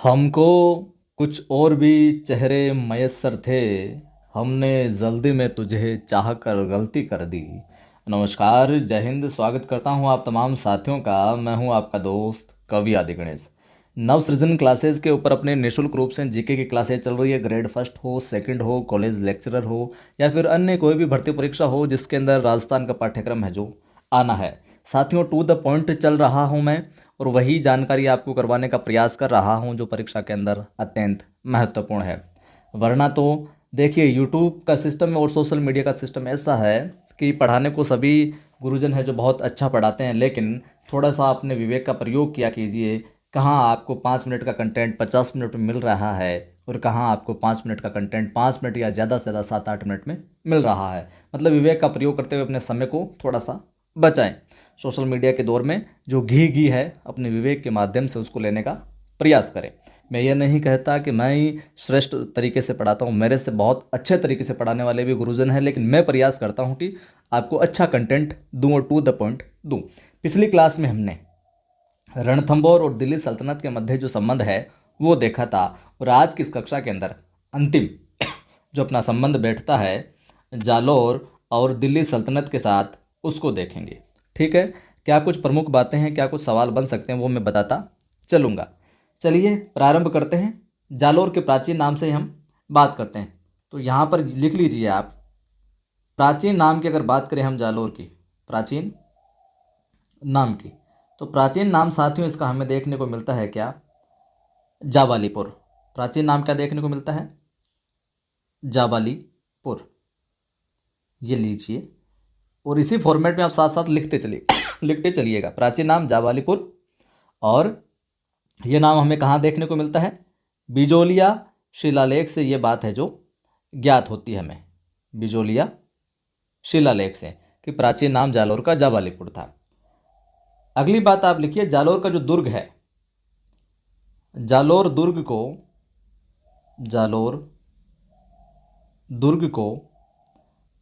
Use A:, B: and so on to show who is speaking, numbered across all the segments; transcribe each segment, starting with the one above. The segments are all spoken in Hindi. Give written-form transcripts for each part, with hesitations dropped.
A: हमको कुछ और भी चेहरे मयस्सर थे। हमने जल्दी में तुझे चाह कर गलती कर दी। नमस्कार, जय हिंद। स्वागत करता हूँ आप तमाम साथियों का। मैं हूँ आपका दोस्त कवि आदि गणेश। नव सृजन क्लासेस के ऊपर अपने निःशुल्क रूप से जीके की क्लासेस चल रही है। ग्रेड फर्स्ट हो, सेकंड हो, कॉलेज लेक्चरर हो या फिर अन्य कोई भी भर्ती परीक्षा हो जिसके अंदर राजस्थान का पाठ्यक्रम है जो आना है। साथियों, टू द पॉइंट चल रहा हूँ मैं और वही जानकारी आपको करवाने का प्रयास कर रहा हूँ जो परीक्षा के अंदर अत्यंत महत्वपूर्ण है। वरना तो देखिए, यूट्यूब का सिस्टम और सोशल मीडिया का सिस्टम ऐसा है कि पढ़ाने को सभी गुरुजन है जो बहुत अच्छा पढ़ाते हैं, लेकिन थोड़ा सा अपने विवेक का प्रयोग किया कीजिए। कहाँ आपको 5 मिनट का कंटेंट 50 मिनट में मिल रहा है और कहाँ आपको 5 मिनट का कंटेंट 5 मिनट या ज़्यादा से ज़्यादा 7-8 मिनट में मिल रहा है। मतलब विवेक का प्रयोग करते हुए अपने समय को थोड़ा सा बचाएं। सोशल मीडिया के दौर में जो घी है अपने विवेक के माध्यम से उसको लेने का प्रयास करें। मैं ये नहीं कहता कि मैं ही श्रेष्ठ तरीके से पढ़ाता हूँ, मेरे से बहुत अच्छे तरीके से पढ़ाने वाले भी गुरुजन हैं, लेकिन मैं प्रयास करता हूँ कि आपको अच्छा कंटेंट दूँ और टू द पॉइंट दूँ। पिछली क्लास में हमने रणथंभौर और दिल्ली सल्तनत के मध्य जो संबंध है वो देखा था, और आज की इस कक्षा के अंदर अंतिम जो अपना संबंध बैठता है जालौर और दिल्ली सल्तनत के साथ उसको देखेंगे। ठीक है, क्या कुछ प्रमुख बातें हैं, क्या कुछ सवाल बन सकते हैं वो मैं बताता चलूँगा। चलिए प्रारंभ करते हैं। जालौर के प्राचीन नाम से हम बात करते हैं, तो यहाँ पर लिख लीजिए आप। प्राचीन नाम की अगर बात करें हम जालौर की प्राचीन नाम की, तो प्राचीन नाम साथियों इसका हमें देखने को मिलता है क्या? जाबालीपुर। प्राचीन नाम क्या देखने को मिलता है? जाबालीपुर। ये लीजिए, और इसी फॉर्मेट में आप साथ साथ लिखते चलिए लिखते चलिएगा। प्राचीन नाम जाबालीपुर, और ये नाम हमें कहाँ देखने को मिलता है? बिजोलिया शिलालेख से ये बात है जो ज्ञात होती है हमें, बिजोलिया शिलालेख से, कि प्राचीन नाम जालौर का जाबालीपुर था। अगली बात आप लिखिए, जालौर का जो दुर्ग है, जालौर दुर्ग को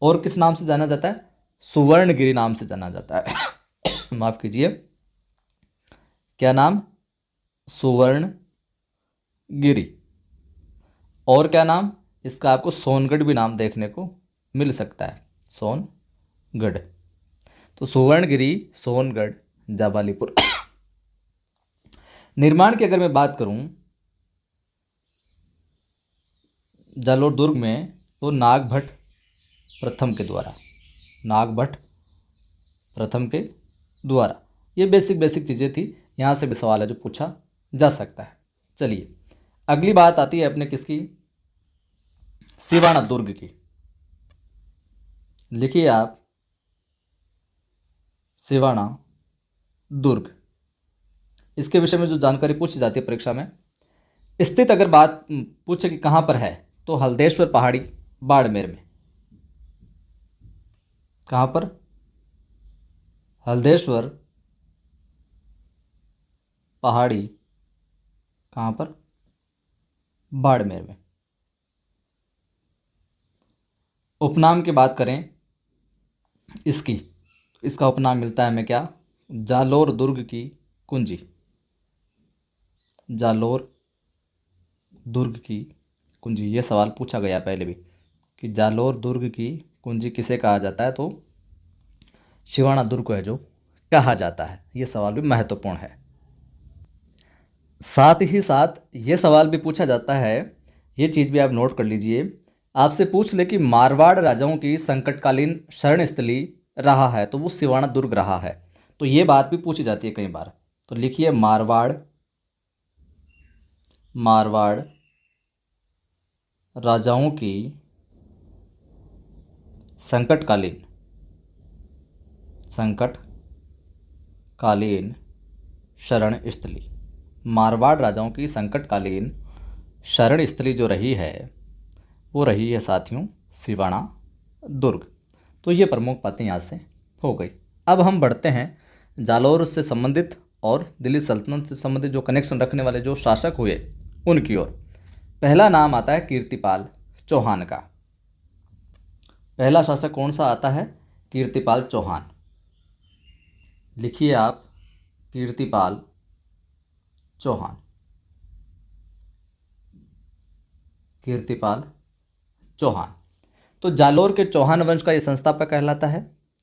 A: और किस नाम से जाना जाता है? सुवर्णगिरी नाम से जाना जाता है माफ कीजिए, क्या नाम? सुवर्णगिरी। और क्या नाम इसका? आपको सोनगढ़ भी नाम देखने को मिल सकता है, सोनगढ़। तो सुवर्णगिरी, सोनगढ़, जाबालीपुर। निर्माण की अगर मैं बात करूं जालौर दुर्ग में, तो नागभट्ट प्रथम के द्वारा। ये बेसिक चीज़ें थी, यहाँ से भी सवाल है जो पूछा जा सकता है। चलिए अगली बात आती है अपने किसकी? सिवाना दुर्ग की। लिखिए आप, सिवाना दुर्ग। इसके विषय में जो जानकारी पूछी जाती है परीक्षा में, स्थित अगर बात पूछे कि कहाँ पर है, तो हल्देश्वर पहाड़ी, बाड़मेर में। कहाँ पर? हल्देश्वर पहाड़ी, कहाँ पर? बाड़मेर में। उपनाम की बात करें इसकी, तो इसका उपनाम मिलता है हमें क्या? जालौर दुर्ग की कुंजी। जालौर दुर्ग की कुंजी। ये सवाल पूछा गया पहले भी कि जालौर दुर्ग की कुंजी किसे कहा जाता है, तो सिवाना दुर्ग को है जो कहा जाता है। ये सवाल भी महत्वपूर्ण है। साथ ही साथ ये सवाल भी पूछा जाता है, ये चीज़ भी आप नोट कर लीजिए। आपसे पूछ ले कि मारवाड़ राजाओं की संकटकालीन शरण स्थली रहा है, तो वो सिवाना दुर्ग रहा है। तो ये बात भी पूछी जाती है कई बार। तो लिखिए, मारवाड़ राजाओं की संकटकालीन शरण स्थली। मारवाड़ राजाओं की संकटकालीन शरण स्थली जो रही है वो रही है साथियों सिवाना दुर्ग। तो ये प्रमुख बातें यहाँ से हो गई। अब हम बढ़ते हैं जालौर से संबंधित और दिल्ली सल्तनत से संबंधित जो कनेक्शन रखने वाले जो शासक हुए उनकी ओर। पहला नाम आता है कीर्तिपाल चौहान का। पहला शासक कौन सा आता है? कीर्तिपाल चौहान। लिखिए आप, कीर्तिपाल चौहान। कीर्तिपाल चौहान। तो जालोर के चौहान वंश का ये संस्थापक कहलाता है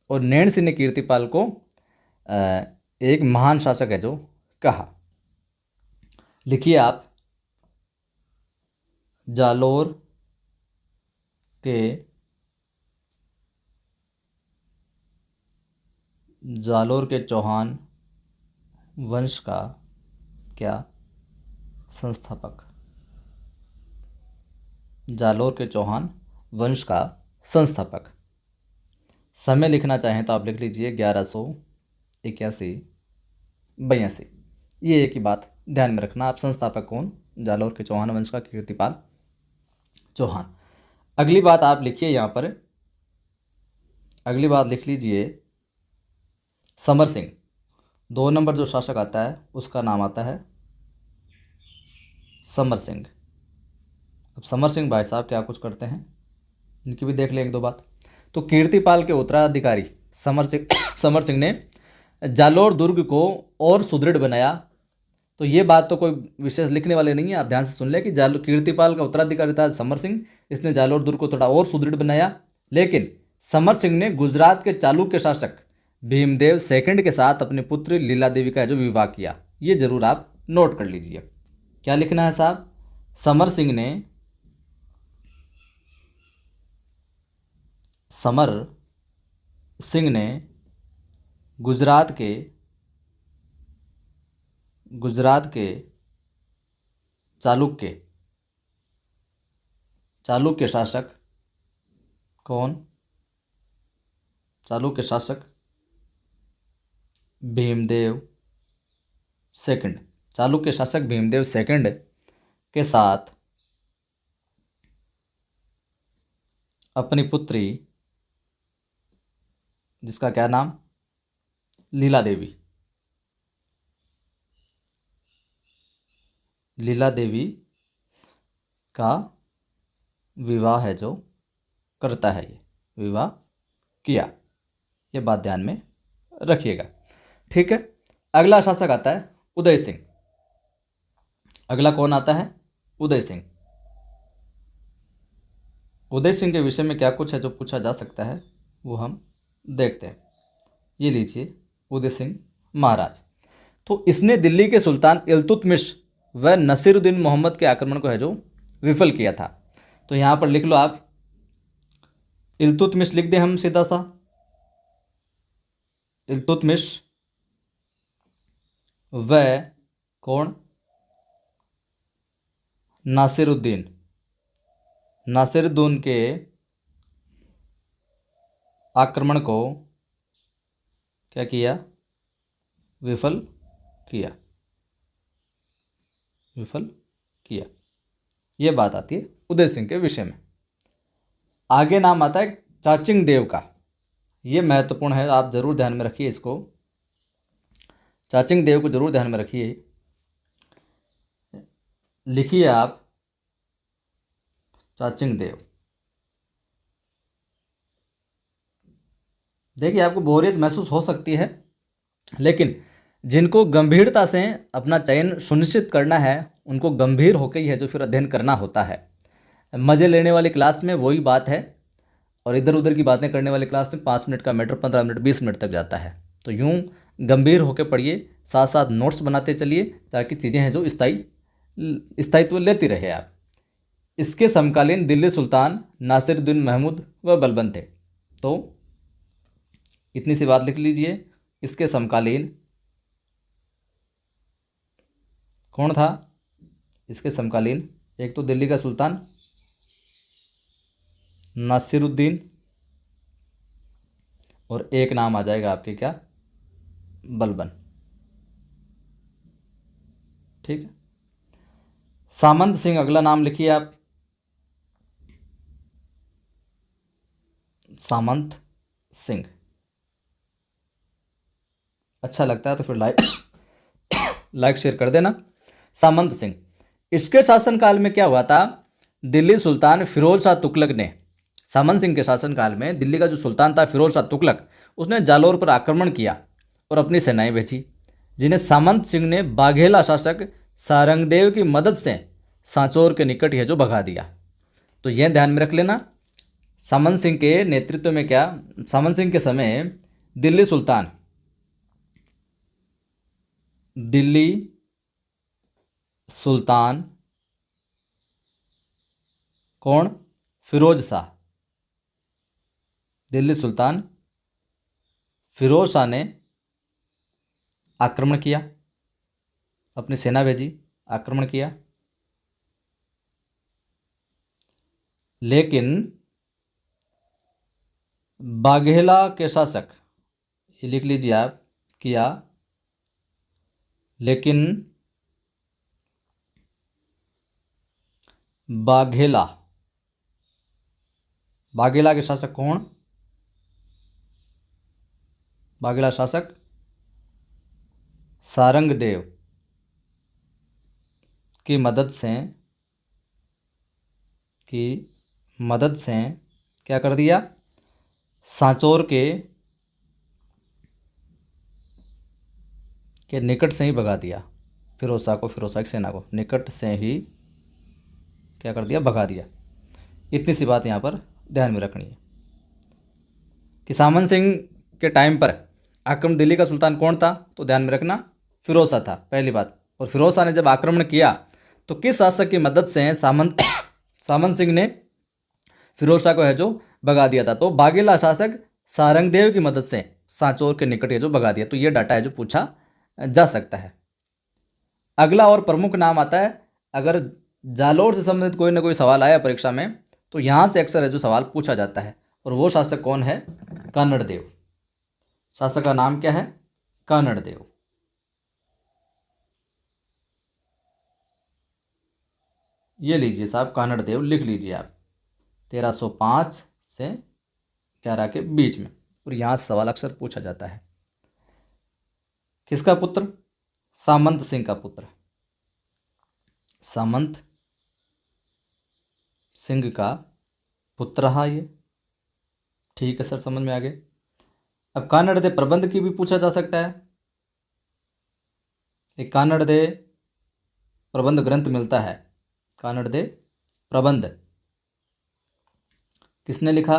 A: और नैण सिंह ने कीर्तिपाल को एक महान शासक है जो कहा। लिखिए आप, जालोर के चौहान वंश का क्या संस्थापक, जालोर के चौहान वंश का संस्थापक। समय लिखना चाहें तो आप लिख लीजिए 1181-82। ये एक ही बात ध्यान में रखना आप, संस्थापक कौन, जालोर के चौहान वंश का कीर्तिपाल चौहान। अगली बात आप लिखिए यहाँ पर, अगली बात लिख लीजिए समर सिंह। 2 नंबर जो शासक आता है उसका नाम आता है समर सिंह। अब समर सिंह भाई साहब क्या कुछ करते हैं, इनकी भी देख लें एक दो बात। तो कीर्तिपाल के उत्तराधिकारी समर सिंह ने जालोर दुर्ग को और सुदृढ़ बनाया। तो ये बात तो कोई विशेष लिखने वाले नहीं है, आप ध्यान से सुन लें कि कीर्तिपाल का उत्तराधिकारी था समर सिंह, इसने जालोर दुर्ग को थोड़ा और सुदृढ़ बनाया। लेकिन समर सिंह ने गुजरात के चालुक्य शासक भीमदेव सेकंड के साथ अपनी पुत्री लीला देवी का जो विवाह किया, ये जरूर आप नोट कर लीजिए। क्या लिखना है साहब, समर सिंह ने गुजरात के चालुक्य शासक कौन, चालुक्य शासक भीमदेव सेकंड, चालुक्य शासक भीमदेव सेकंड के साथ अपनी पुत्री, जिसका क्या नाम, लीला देवी का विवाह है जो करता है, ये विवाह किया। ये बात ध्यान में रखिएगा, ठीक है। अगला शासक आता है उदय सिंह। अगला कौन आता है, उदय सिंह। उदय सिंह के विषय में क्या कुछ है जो पूछा जा सकता है वो हम देखते हैं। ये लीजिए उदय सिंह महाराज। तो इसने दिल्ली के सुल्तान इल्तुतमिश व नसीरुद्दीन मोहम्मद के आक्रमण को है जो विफल किया था। तो यहाँ पर लिख लो आप, इल्तुतमिश लिख दें हम सीधा सा, इल्तुतमिश व कौन, नासिरुद्दीन के आक्रमण को क्या किया, विफल किया। ये बात आती है उदय सिंह के विषय में। आगे नाम आता है चाचिंग देव का। ये महत्वपूर्ण है, आप जरूर ध्यान में रखिए इसको, चाचिंग देव को जरूर ध्यान में रखिए। लिखिए आप चाचिंग देव। देखिए आपको बोरियत महसूस हो सकती है, लेकिन जिनको गंभीरता से अपना चयन सुनिश्चित करना है उनको गंभीर होकर ही है जो फिर अध्ययन करना होता है। मज़े लेने वाली क्लास में वही बात है, और इधर उधर की बातें करने वाली क्लास में 5 मिनट का मैटर 15 मिनट 20 मिनट तक जाता है। तो यूँ गंभीर होकर पढ़िए, साथ साथ नोट्स बनाते चलिए ताकि चीज़ें हैं जो स्थायित्व लेती रहे आप। इसके समकालीन दिल्ली सुल्तान नासिरुद्दीन महमूद व बलबन थे। तो इतनी सी बात लिख लीजिए, इसके समकालीन कौन था, इसके समकालीन एक तो दिल्ली का सुल्तान नासिरुद्दीन, और एक नाम आ जाएगा आपके क्या, बलबन, ठीक है। सामंत सिंह अगला नाम लिखिए आप, सामंत सिंह। अच्छा लगता है तो फिर लाइक शेयर कर देना। सामंत सिंह, इसके शासनकाल में क्या हुआ था, दिल्ली सुल्तान फिरोज शाह तुगलक ने, सामंत सिंह के शासनकाल में दिल्ली का जो सुल्तान था फिरोज शाह तुगलक, उसने जालोर पर आक्रमण किया और अपनी सेनाएं भेजी, जिन्हें सामंत सिंह ने बाघेला शासक सारंगदेव की मदद से सांचौर के निकट है जो भगा दिया। तो यह ध्यान में रख लेना। सामंत सिंह के नेतृत्व में क्या, सामंत सिंह के समय दिल्ली सुल्तान, दिल्ली सुल्तान कौन, फिरोज शाह, दिल्ली सुल्तान फिरोज शाह ने आक्रमण किया, अपनी सेना भेजी, आक्रमण किया। लेकिन बाघेला के शासक, ये लिख लीजिए आप, किया, लेकिन बाघेला, बाघेला के शासक कौन, बाघेला शासक सारंगदेव की मदद से क्या कर दिया, सांचौर के निकट से ही भगा दिया फिरोज शाह को, फिरोज शाह की सेना को निकट से ही क्या कर दिया, भगा दिया। इतनी सी बात यहाँ पर ध्यान में रखनी है कि सामंत सिंह के टाइम पर आक्रमण, दिल्ली का सुल्तान कौन था, तो ध्यान में रखना फिरोज शाह था, पहली बात। और फिरोज शाह ने जब आक्रमण किया तो किस शासक की मदद से सामंत सिंह ने फिरोज शाह को है जो भगा दिया था, तो बाघेला शासक सारंगदेव की मदद से सांचौर के निकट है जो भगा दिया। तो ये डाटा है जो पूछा जा सकता है। अगला और प्रमुख नाम आता है, अगर जालोर से संबंधित कोई ना कोई सवाल आया परीक्षा में तो यहाँ से अक्सर है जो सवाल पूछा जाता है, और वो शासक कौन है, कानड़देव। शासक का नाम क्या है, कानड़देव। ये लीजिए साहब, कानड़देव लिख लीजिए आप, 1305 से 11 के बीच में, और यहाँ से सवाल अक्सर पूछा जाता है। किसका पुत्र, सामंत सिंह का पुत्र, सामंत सिंह का पुत्र रहा ये। ठीक है सर, समझ में आ गए। अब कानड़देव प्रबंध की भी पूछा जा सकता है। एक कानड़देव प्रबंध ग्रंथ मिलता है, कानड़देव प्रबंध किसने लिखा,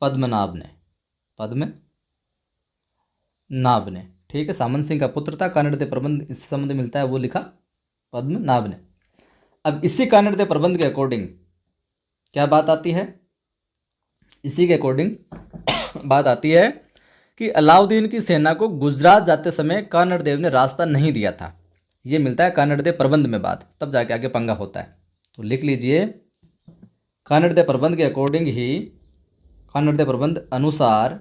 A: पद्मनाभ ने, पद्मनाभ ने। ठीक है, सामंत सिंह का पुत्र था, कानड़देव प्रबंध इससे संबंध मिलता है, वो लिखा पद्मनाभ ने। अब इसी कानड़देव प्रबंध के अकॉर्डिंग क्या बात आती है, इसी के अकॉर्डिंग बात आती है कि अलाउद्दीन की सेना को गुजरात जाते समय कानड़देव ने रास्ता नहीं दिया था। ये मिलता है कानड़देव प्रबंध में बात, तब जाके आगे पंगा होता है। तो लिख लीजिए, कानड़देव प्रबंध के अकॉर्डिंग ही, कानड़देव प्रबंध अनुसार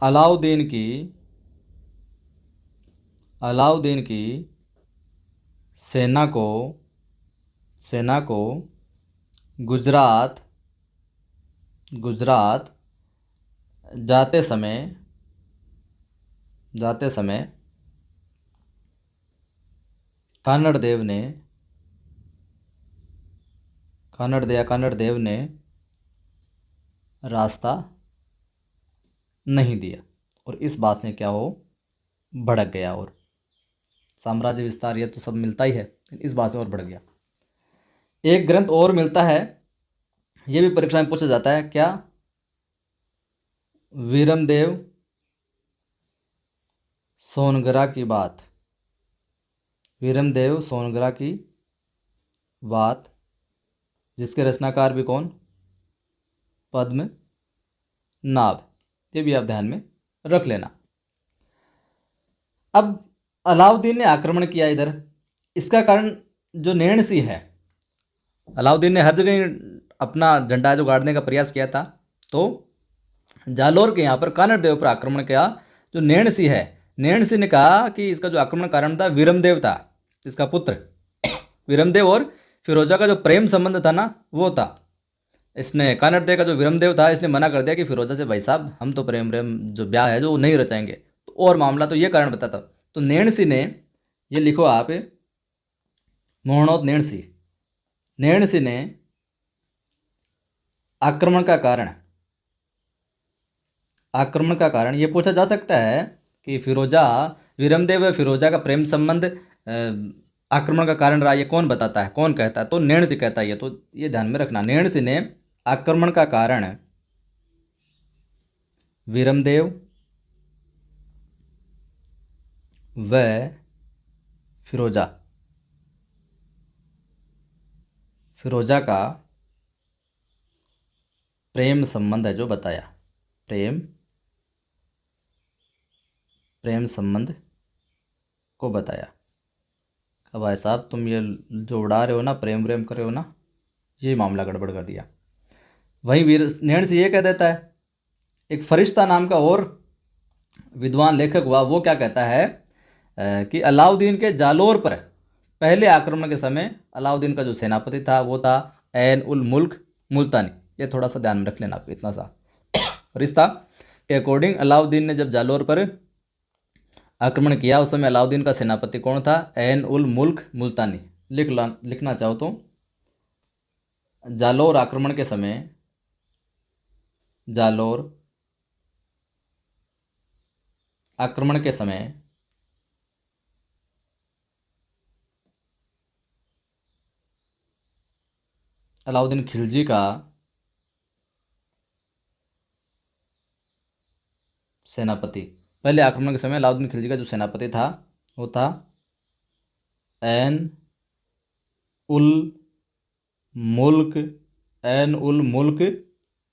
A: अलाउद्दीन की सेना को गुजरात जाते समय कानड़देव ने रास्ता नहीं दिया, और इस बात से क्या हो, भड़क गया, और साम्राज्य विस्तार ये तो सब मिलता ही है, इस बात से और बढ़ गया। एक ग्रंथ और मिलता है, ये भी परीक्षा में पूछा जाता है, क्या, वीरमदेव सोनगरा की बात, वीरमदेव सोनगरा की बात, जिसके रचनाकार भी कौन, पद्मनाभ। ये भी आप ध्यान में रख लेना। अब अलाउद्दीन ने आक्रमण किया इधर, इसका कारण जो नैणसी है, अलाउद्दीन ने हर जगह अपना झंडा जो गाड़ने का प्रयास किया था, तो जालोर के यहाँ पर कानड़देव पर आक्रमण किया। जो नैणसी है, नैणसी ने कहा कि इसका जो आक्रमण कारण था वीरमदेव था, इसका पुत्र वीरमदेव, और फिरोजा का जो प्रेम संबंध था ना, वो था। इसने, कानड़देव का जो वीरमदेव था, इसने मना कर दिया कि फिरोजा से भाई साहब हम तो प्रेम जो ब्याह है जो वो नहीं रचाएंगे, तो और मामला, तो ये कारण बताता। तो नैणसी ने, ये लिखो आप, मोहनोद नैणसी ने आक्रमण का कारण ये पूछा जा सकता है कि वीरमदेव व फिरोजा का प्रेम संबंध आक्रमण का कारण रहा, ये कौन बताता है, कौन कहता है? तो नेणसी कहता है। ये तो ये ध्यान में रखना, नेणसी ने आक्रमण का कारण वीरमदेव व फिरोजा का प्रेम संबंध है जो बताया, प्रेम संबंध को बताया। अब भाई साहब तुम ये जो उड़ा रहे हो ना, प्रेम कर रहे हो ना, ये मामला गड़बड़ कर दिया। वहीं वीर नेणसी ये कह देता है, एक फरिश्ता नाम का और विद्वान लेखक हुआ, वो क्या कहता है कि अलाउद्दीन के जालोर पर पहले आक्रमण के समय अलाउद्दीन का जो सेनापति था वो था ऐन उल मुल्क मुल्तानी। ये थोड़ा सा ध्यान में रख लेना आप, इतना सा। फरिश्ता के अकॉर्डिंग अलाउद्दीन ने जब जालोर पर आक्रमण किया उस समय अलाउद्दीन का सेनापति कौन था? ऐन उल मुल्क मुल्तानी। लिखना चाहो तो जालोर आक्रमण के समय, जालोर आक्रमण के समय अलाउद्दीन खिलजी का सेनापति, पहले आक्रमण के समय अलाउद्दीन खिलजी का जो सेनापति था वो था ऐन उल मुल्क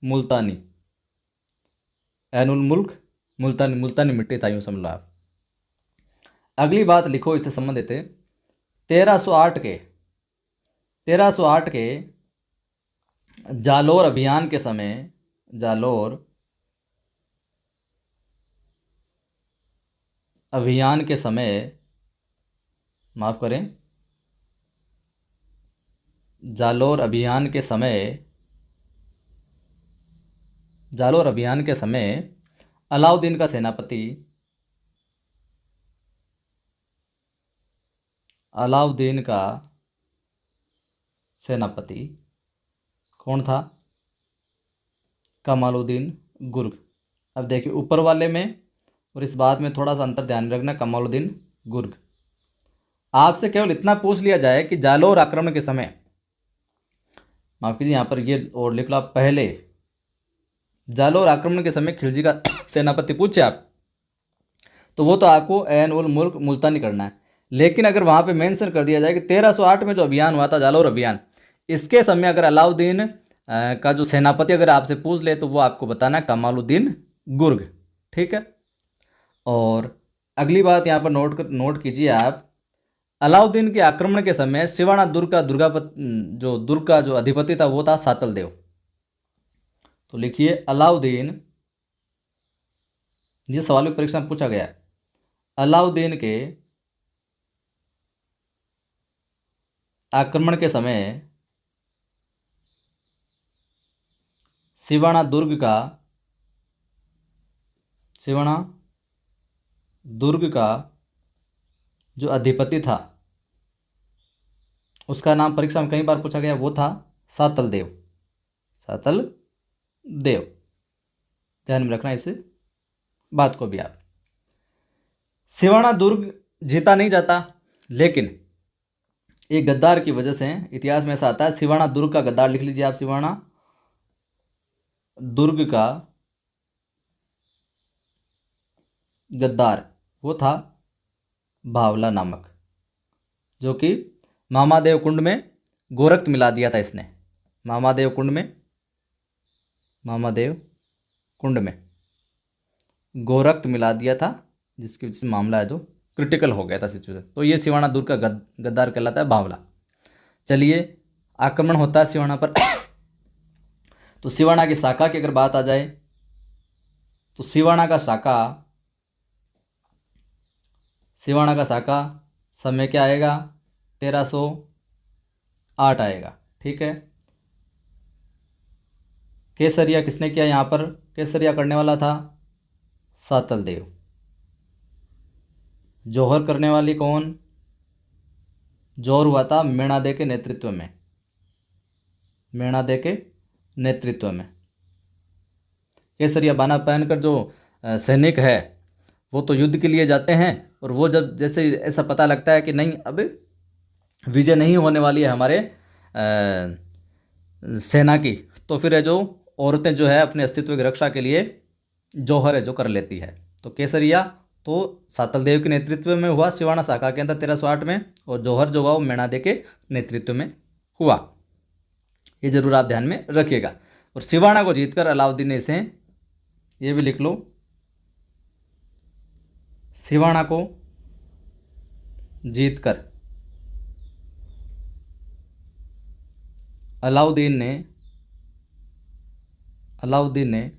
A: मुल्तानी। ऐन उल मुल्क मुल्तानी मिट्टी था, यूँ समझ लो आप। अगली बात लिखो इससे संबंधित है, 1308 के जालोर अभियान के समय, जालोर अभियान के समय, माफ करें, जालोर अभियान के समय अलाउद्दीन का सेनापति, कौन था? कमालुद्दीन गुर्ग। अब देखिए ऊपर वाले में और इस बात में थोड़ा सा अंतर ध्यान रखना, कमालुद्दीन गुर्ग। आपसे केवल इतना पूछ लिया जाए कि जालोर आक्रमण के समय, माफ कीजिए यहाँ पर ये और लिख लो आप, पहले जालोर आक्रमण के समय खिलजी का सेनापति पूछे आप, तो वो तो आपको ऐन उल मुल्क मुल्तानी करना है। लेकिन अगर वहाँ पे मेंशन कर दिया जाए कि 1308 में जो अभियान हुआ था जालोर अभियान, इसके समय अगर अलाउद्दीन का जो सेनापति अगर आपसे पूछ ले तो वो आपको बताना है कमालुद्दीन गुर्ग। ठीक है। और अगली बात यहाँ पर नोट कीजिए आप, अलाउद्दीन के आक्रमण के समय सिवाना दुर्ग का दुर्ग का जो अधिपति था वो था सातल देव। तो लिखिए अलाउद्दीन, ये सवाल में परीक्षा में पूछा गया है, अलाउद्दीन के आक्रमण के समय सिवाना दुर्ग का जो अधिपति था उसका नाम परीक्षा में कई बार पूछा गया, वो था सातल देव। ध्यान में रखना इस बात को भी आप। सिवाना दुर्ग जीता नहीं जाता, लेकिन एक गद्दार की वजह से इतिहास में ऐसा आता है, सिवाना दुर्ग का गद्दार, लिख लीजिए आप, सिवाना दुर्ग का गद्दार वो था भावला नामक, जो कि मामादेव कुंड में गोरक्त मिला दिया था इसने। मामादेव कुंड में गोरक्त मिला दिया था, जिसकी वजह से मामला है जो क्रिटिकल हो गया था सिचुएशन। तो ये सिवाना दुर्ग का गद्दार कहलाता है भावला। चलिए आक्रमण होता है सिवाना पर। तो सिवाना की शाखा की अगर बात आ जाए तो सिवाना का शाखा समय क्या आएगा? 1308 आएगा। ठीक है। केसरिया किसने किया? यहाँ पर केसरिया करने वाला था सातल देव। जौहर करने वाली कौन? जौहर हुआ था मेणादे के नेतृत्व में। केसरिया बाना पहनकर जो सैनिक है वो तो युद्ध के लिए जाते हैं, और वो जब जैसे ऐसा पता लगता है कि नहीं अब विजय नहीं होने वाली है हमारे सेना की, तो फिर ये जो औरतें जो है अपने अस्तित्व की रक्षा के लिए जौहर है जो कर लेती है। तो केसरिया तो सातल देव के नेतृत्व में हुआ सिवाना शाखा के अंदर 1308 में, और जौहर जो हुआ वो मैणादे के नेतृत्व में हुआ। ये जरूर आप ध्यान में रखिएगा। और सिवाना को जीतकर अलाउद्दीन ने इसे, ये भी लिख लो, सिवाना को जीतकर अलाउद्दीन ने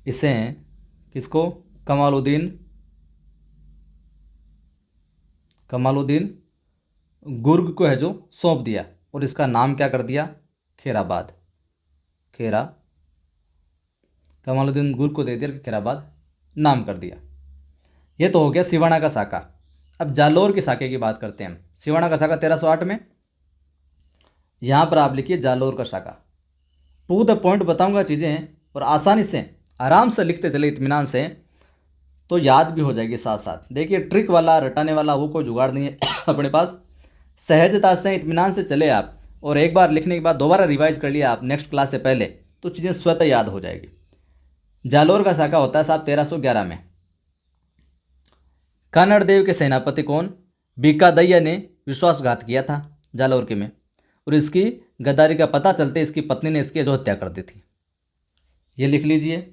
A: इसे किसको, कमालुद्दीन गुर्ग को है जो सौंप दिया, और इसका नाम क्या कर दिया, खेराबाद। कमालुद्दीन गुर्ग को दे दिया, खेराबाद नाम कर दिया। ये तो हो गया सिवाना का साका। अब जालोर के साके की बात करते हैं हम। सिवाना का साका 1308 में, यहाँ पर आप लिखिए जालोर का साका। टू द पॉइंट बताऊंगा चीज़ें, और आसानी से आराम से लिखते चले इत्मीनान से, तो याद भी हो जाएगी साथ साथ। देखिए ट्रिक वाला रटाने वाला वो कोई जुगाड़ नहीं है अपने पास। सहजता से इत्मीनान से चले आप, और एक बार लिखने के बाद दोबारा रिवाइज कर लिया आप नेक्स्ट क्लास से पहले, तो चीज़ें स्वतः याद हो जाएगी। जालोर का साका होता है साहब 1311 में। कानड़ देव के सेनापति कौन, बीकादय्या ने विश्वासघात किया था जालोर के में, और इसकी गद्दारी का पता चलते इसकी पत्नी ने इसकी जो हत्या कर दी थी। ये लिख लीजिए।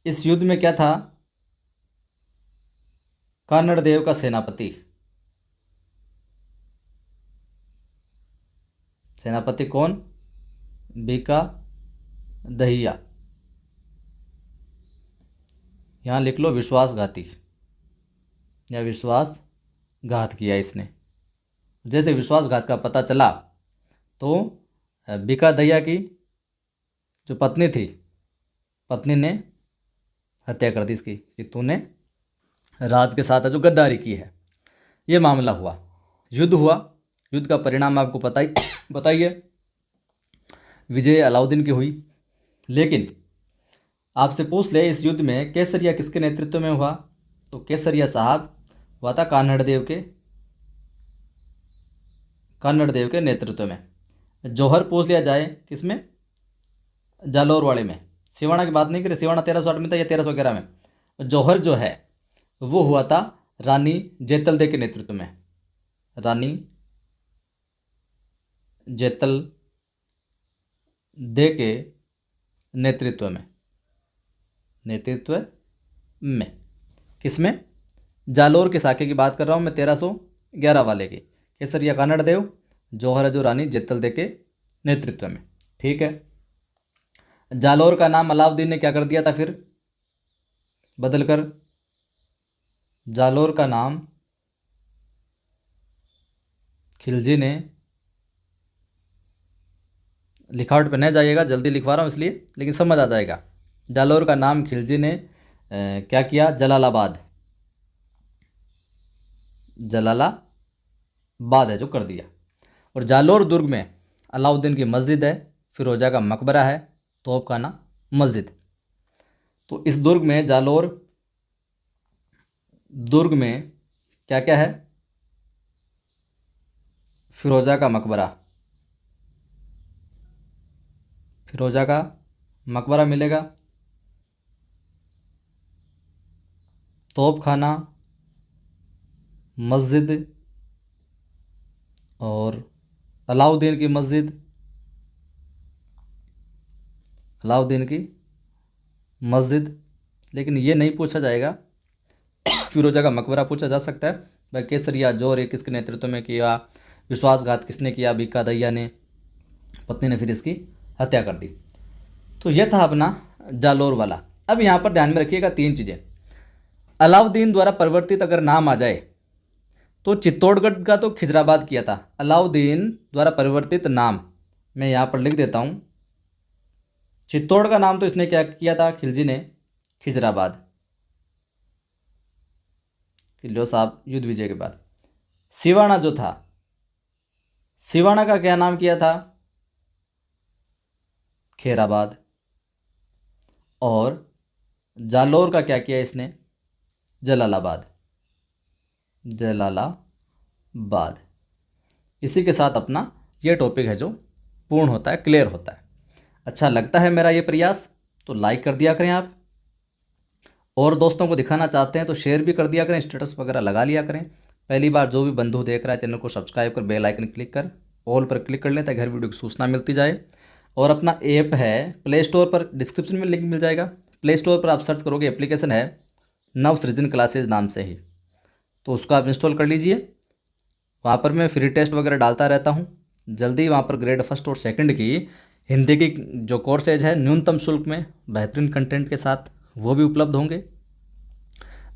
A: इस युद्ध में क्या था, कानड़ देव का सेनापति कौन, बीकादय्या। यहाँ लिख लो विश्वासघाती, या विश्वासघात किया इसने। जैसे विश्वासघात का पता चला तो बीकादय्या की जो पत्नी थी, पत्नी ने हत्या कर दी इसकी, कि तूने राज के साथ जो गद्दारी की है। ये मामला हुआ, युद्ध हुआ। युद्ध का परिणाम आपको बताइए, विजय अलाउद्दीन की हुई। लेकिन आपसे पूछ ले इस युद्ध में केसरिया किसके नेतृत्व में हुआ, तो केसरिया साहब हुआ था कान्हड़ देव के नेतृत्व में। जौहर पूछ लिया जाए किसमें, जालोर वाले में। सिवाना की बात नहीं करें, सिवाना 1308 में था या 1311 में। जौहर जो है वो हुआ था रानी जेतल दे के नेतृत्व में, रानी जेतल दे के नेतृत्व में। किसमें, जालोर के साके की बात कर रहा हूँ मैं, 1311 वाले की। केसरिया कानड़ देव, जौहर है जो रानी जेतल दे के नेतृत्व में। ठीक है। जालोर का नाम अलाउद्दीन ने क्या कर दिया था फिर बदलकर, जालोर का नाम खिलजी ने, लिखावट पे न जाइएगा, जल्दी लिखवा रहा हूँ इसलिए, लेकिन समझ आ जाएगा। जालोर का नाम खिलजी ने क्या किया, जलालाबाद है जो कर दिया। और जालोर दुर्ग में अलाउद्दीन की मस्जिद है, फिरोजा का मकबरा है, तोपखाना मस्जिद। तो इस दुर्ग में, जालोर दुर्ग में क्या क्या है, फिरोजा का मकबरा मिलेगा, तोपखाना मस्जिद, और अलाउद्दीन की मस्जिद। लेकिन ये नहीं पूछा जाएगा, फिरोजा का मकबरा पूछा जा सकता है। भाई केसरिया जौहर किसके नेतृत्व में किया, विश्वासघात किसने किया, बीकादय्या ने, पत्नी ने फिर इसकी हत्या कर दी। तो यह था अपना जालोर वाला। अब यहाँ पर ध्यान में रखिएगा 3 चीज़ें। अलाउद्दीन द्वारा परिवर्तित अगर नाम आ जाए तो चित्तौड़गढ़ का तो खिजराबाद किया था। अलाउद्दीन द्वारा परिवर्तित नाम मैं यहाँ पर लिख देता हूँ। चित्तौड़ का नाम तो इसने क्या किया था, खिलजी ने, खिजराबाद। लो साहब युद्ध विजय के बाद। सिवाना जो था, सिवाना का क्या नाम किया था, खेराबाद। और जालौर का क्या किया इसने? जलालाबाद। जलालाबाद। इसी के साथ अपना ये टॉपिक है जो पूर्ण होता है, क्लियर होता है। अच्छा लगता है मेरा ये प्रयास तो लाइक कर दिया करें आप, और दोस्तों को दिखाना चाहते हैं तो शेयर भी कर दिया करें, स्टेटस वगैरह लगा लिया करें। पहली बार जो भी बंधु देख रहा है चैनल को सब्सक्राइब कर बेल आइकन क्लिक कर ऑल पर क्लिक कर लें ताकि हर वीडियो की सूचना मिलती जाए। और अपना ऐप है प्ले स्टोर पर, डिस्क्रिप्शन में लिंक मिल जाएगा। प्ले स्टोर पर आप सर्च करोगे, एप्लीकेशन है नवसृजन क्लासेज नाम से ही, तो उसको आप इंस्टॉल कर लीजिए। वहाँ पर मैं फ्री टेस्ट वगैरह डालता रहता हूँ। जल्दी वहाँ पर ग्रेड फर्स्ट और सेकंड की हिंदी की जो कोर्सेज है न्यूनतम शुल्क में बेहतरीन कंटेंट के साथ वो भी उपलब्ध होंगे।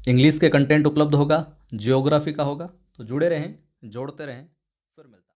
A: इंग्लिश के कंटेंट उपलब्ध होगा, जियोग्राफी का होगा। तो जुड़े रहें, जोड़ते रहें।